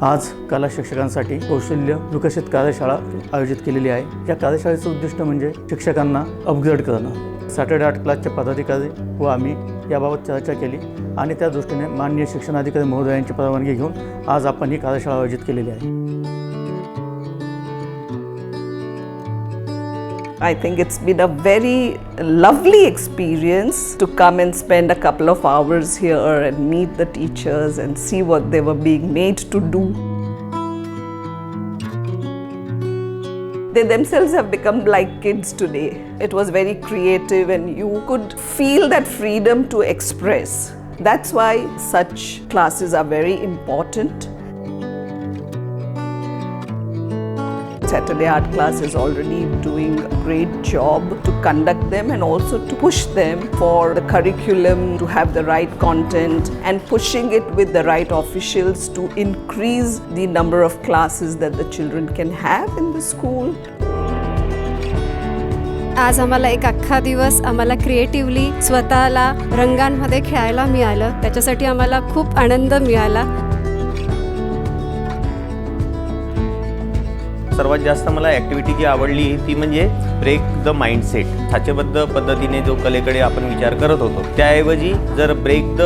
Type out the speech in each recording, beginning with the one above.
आज कला शिक्षकांसाठी कौशल्य विकसित कार्यशाळा आयोजित केलेली आहे। या कार्यशाळेचं उद्दिष्ट म्हणजे शिक्षकांना अपग्रेड करणं। सॅटर्डे आर्ट क्लासचे पदाधिकारी व आम्ही याबाबत चर्चा केली आणि त्या दृष्टीने माननीय शिक्षणाधिकारी महोदयांची परवानगी घेऊन आज आपण ही कार्यशाळा आयोजित केलेली आहे। I think it's been a very lovely experience to come and spend a couple of hours here and meet the teachers and see what they were being made to do. They themselves have become like kids today. It was very creative and you could feel that freedom to express. That's why such classes are very important. Saturday Art Class is already doing a great job to conduct them and also to push them for the curriculum to have the right content and pushing it with the right officials to increase the number of classes that the children can have in the school. आज आम्हाला एक अख्खा दिवस आम्हाला creatively स्वतःला रंगांमध्ये खेळायला मिळालं, त्याच्यासाठी आम्हाला खूप आनंद मिळाला। सर्वात जास्त मला ॲक्टिव्हिटी जी आवडली ती म्हणजे ब्रेक द माइंडसेट। साचेबद्ध पद्धतीने जो कलेकडे आपण विचार करत होतो त्याऐवजी जर ब्रेक द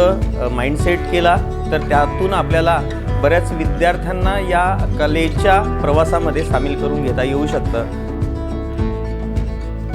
माइंडसेट केला तर त्यातून आपल्याला बऱ्याच विद्यार्थ्यांना या कलेच्या प्रवासामध्ये सामील करून घेता येऊ शकतं।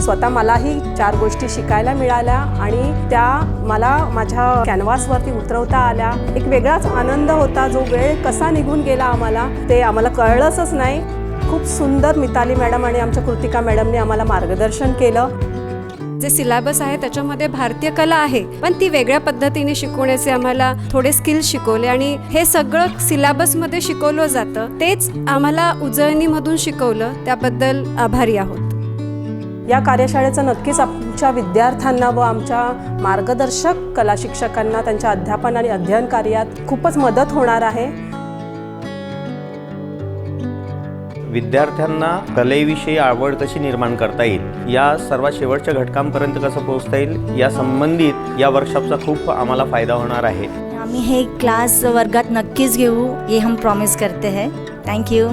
स्वतः मलाही 4 गोष्टी शिकायला मिळाल्या आणि त्या मला माझ्या कॅनव्हासवरती उतरवता आल्या। एक वेगळाच आनंद होता, जो वेळ कसा निघून गेला ते आम्हाला कळलंच नाही। खूप सुंदर मिताली मॅडम आणि आमच्या कृतिका मॅडमने आम्हाला मार्गदर्शन केलं। जे सिलेबस आहे त्याच्यामध्ये भारतीय कला आहे, पण ती वेगळ्या पद्धतीने शिकवण्याचे आम्हाला थोडे स्किल्स शिकवले आणि हे सगळं सिलेबसमध्ये शिकवलं जातं, तेच आम्हाला उजळणीमधून शिकवलं, त्याबद्दल आभारी आहोत। या कार्यशाळेचं नक्कीच आमच्या विद्यार्थ्यांना व आमच्या मार्गदर्शक कला शिक्षकांना त्यांच्या अध्यापन आणि अध्ययन कार्यात खूपच मदत होणार आहे। विद्यार्थ्यांना कलेविषयी आवड कशी निर्माण करता येईल, या सर्वात शेवटच्या घटकांपर्यंत कसं पोहोचता येईल, या संबंधित या वर्कशॉपचा खूप आम्हाला फायदा होणार आहे। आम्ही हे क्लास वर्गात नक्कीच घेऊ, हे हम प्रॉमिस करते हैं। Thank you.